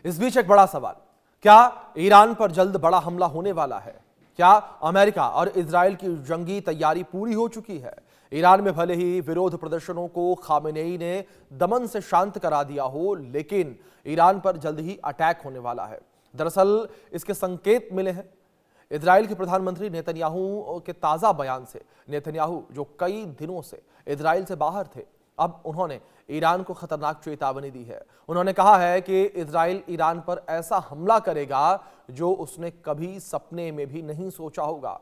इस बीच एक बड़ा सवाल, क्या ईरान पर जल्द बड़ा हमला होने वाला है? क्या अमेरिका और इजराइल की जंगी तैयारी पूरी हो चुकी है? ईरान में भले ही विरोध प्रदर्शनों को खामेनेई ने दमन से शांत करा दिया हो, लेकिन ईरान पर जल्द ही अटैक होने वाला है। दरअसल इसके संकेत मिले हैं इजराइल के प्रधानमंत्री नेतन्याहू के ताजा बयान से। नेतन्याहू जो कई दिनों से इजराइल से बाहर थे, अब उन्होंने ईरान को खतरनाक चेतावनी दी है। उन्होंने कहा है कि इजराइल ईरान पर ऐसा हमला करेगा जो उसने कभी सपने में भी नहीं सोचा होगा।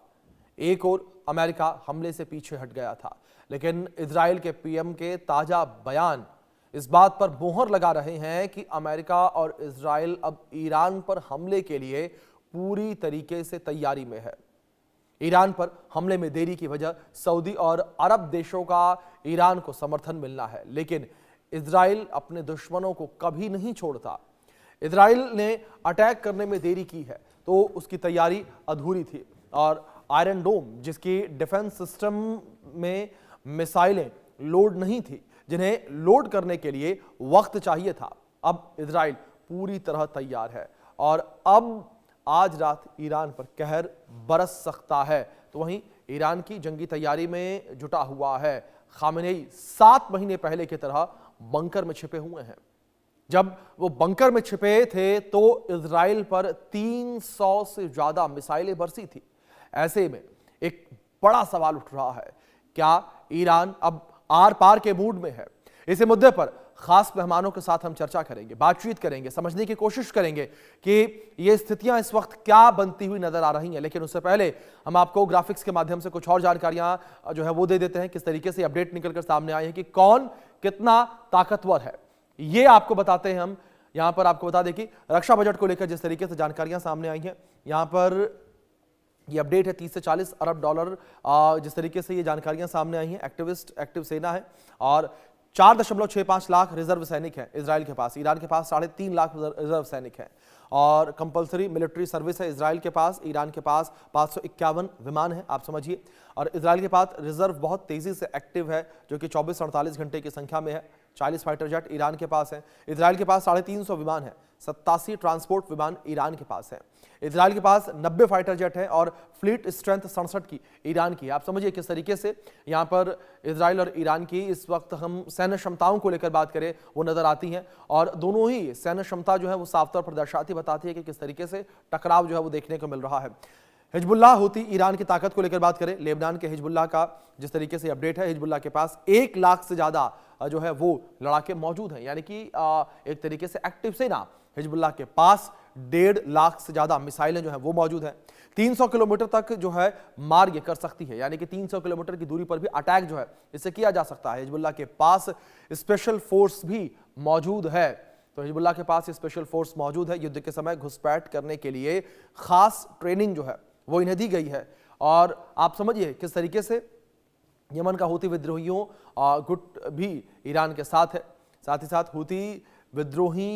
एक और अमेरिका हमले से पीछे हट गया था, लेकिन इजराइल के पीएम के ताजा बयान इस बात पर मोहर लगा रहे हैं कि अमेरिका और इजराइल अब ईरान पर हमले के लिए पूरी तरीके से तैयारी में है। ईरान पर हमले में देरी की वजह सऊदी और अरब देशों का ईरान को समर्थन मिलना है, लेकिन इजराइल अपने दुश्मनों को कभी नहीं छोड़ता। इजराइल ने अटैक करने में देरी की है तो उसकी तैयारी अधूरी थी, और आयरन डोम जिसकी डिफेंस सिस्टम में मिसाइलें लोड नहीं थी, जिन्हें लोड करने के लिए वक्त चाहिए था, अब इजराइल पूरी तरह तैयार है और अब आज रात ईरान पर कहर बरस सकता है। तो वहीं ईरान की जंगी तैयारी में जुटा हुआ है खामेनेई 7 महीने पहले की तरह बंकर में छिपे हुए हैं। जब वो बंकर में छिपे थे तो इजराइल पर 300 से ज्यादा मिसाइलें बरसी थी। ऐसे में एक बड़ा सवाल उठ रहा है, क्या ईरान अब आर पार के मूड में है? इसी मुद्दे पर खास मेहमानों के साथ हम चर्चा करेंगे, बातचीत करेंगे, समझने की कोशिश करेंगे कि ये स्थितियां इस वक्त क्या बनती हुई नजर आ रही हैं। लेकिन उससे पहले हम आपको ग्राफिक्स के माध्यम से कुछ और जानकारियां जो है वो दे देते हैं, किस तरीके से अपडेट निकलकर सामने आई है कि कौन कितना ताकतवर है, ये आपको बताते हैं हम। यहां पर आपको बता दें कि रक्षा बजट को लेकर जिस तरीके से जानकारियां सामने आई हैं, यहां पर ये अपडेट है 30 से 40 अरब डॉलर, जिस तरीके से ये जानकारियां सामने आई हैं। एक्टिव सेना है और 4.65 लाख रिजर्व सैनिक हैं इजराइल के पास। ईरान के पास 3.5 लाख रिजर्व सैनिक हैं और कंपलसरी मिलिट्री सर्विस है इजराइल के पास। ईरान के पास 551 विमान है, आप समझिए। और इजराइल के पास रिजर्व बहुत तेजी से एक्टिव है, जो कि 24-48 घंटे की संख्या में है। 40 फाइटर जेट ईरान के पास है। इजराइल के पास 350 विमान है। 87 ट्रांसपोर्ट विमान ईरान के पास है। इजराइल के पास 90 फाइटर जेट है और फ्लीट स्ट्रेंथ 67 की ईरान की। आप समझिए किस तरीके से यहां पर इजराइल और ईरान की इस वक्त हम सैन्य क्षमताओं को लेकर बात करें वो नजर आती हैं, और दोनों ही सैन्य क्षमता जो है वो साफ तौर पर दर्शाती बताती है कि किस तरीके से टकराव जो है वो देखने को मिल रहा है। हिजबुल्लाह हूती ईरान की ताकत को लेकर बात करें, लेबनान के हिजबुल्लाह का जिस तरीके से अपडेट है, हिजबुल्लाह के पास 1 लाख से ज्यादा जो है वो लड़ाके मौजूद हैं, यानी कि एक तरीके से एक्टिव सेना। हिजबुल्लाह के पास 1.5 लाख से ज्यादा मिसाइलें जो है वो मौजूद हैं। 300 किलोमीटर तक जो है मार ये कर सकती है, यानी कि 300 किलोमीटर की दूरी पर भी अटैक जो है इससे किया जा सकता है। हिजबुल्लाह के पास स्पेशल फोर्स भी मौजूद है। तो हिजबुल्लाह के पास स्पेशल फोर्स मौजूद है। युद्ध के समय घुसपैठ करने के लिए खास ट्रेनिंग जो है वो इन्हें दी गई है। और आप समझिए किस तरीके से यमन का हूती विद्रोहियों गुट भी ईरान के साथ है। साथ ही साथ हूती विद्रोही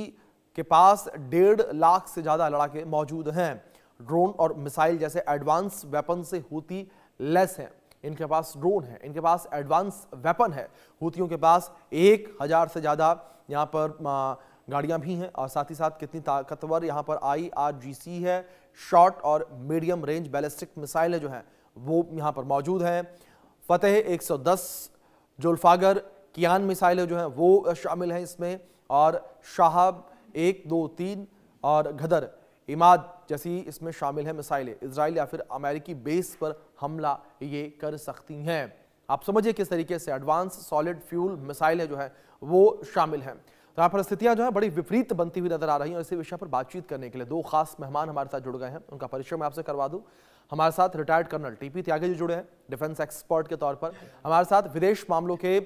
के पास 1.5 लाख से ज्यादा लड़ाके मौजूद हैं। ड्रोन और मिसाइल जैसे एडवांस वेपन से हूती लेस हैं। इनके पास ड्रोन है, इनके पास एडवांस वेपन है। हूतियों के पास 1000 से ज्यादा यहाँ पर गाड़ियां भी हैं, और साथ ही साथ कितनी ताकतवर यहाँ पर IRGC है, शॉर्ट और मीडियम रेंज बैलिस्टिक मिसाइलें जो हैं वो यहाँ पर मौजूद हैं। फतेह 110, जुल्फागर, कियान मिसाइलें जो हैं वो शामिल हैं इसमें, और शाहब 1, 2, 3 और घदर इमाद जैसी इसमें शामिल है मिसाइलें। इजराइल या फिर अमेरिकी बेस पर हमला ये कर सकती हैं। आप समझिए किस तरीके से एडवांस सॉलिड फ्यूल मिसाइलें जो है वो शामिल हैं। तो यहाँ पर स्थितियां जो है बड़ी विपरीत बनती हुई नजर आ रही हैं, और इसी विषय पर बातचीत करने के लिए 2 खास मेहमान हमारे साथ जुड़ गए हैं। उनका परिचय मैं आपसे करवा दूं। हमारे साथ retired colonel TP Tyagi ji जुड़े हैं, डिफेंस एक्सपर्ट के तौर पर। हमारे साथ विदेश मामलों के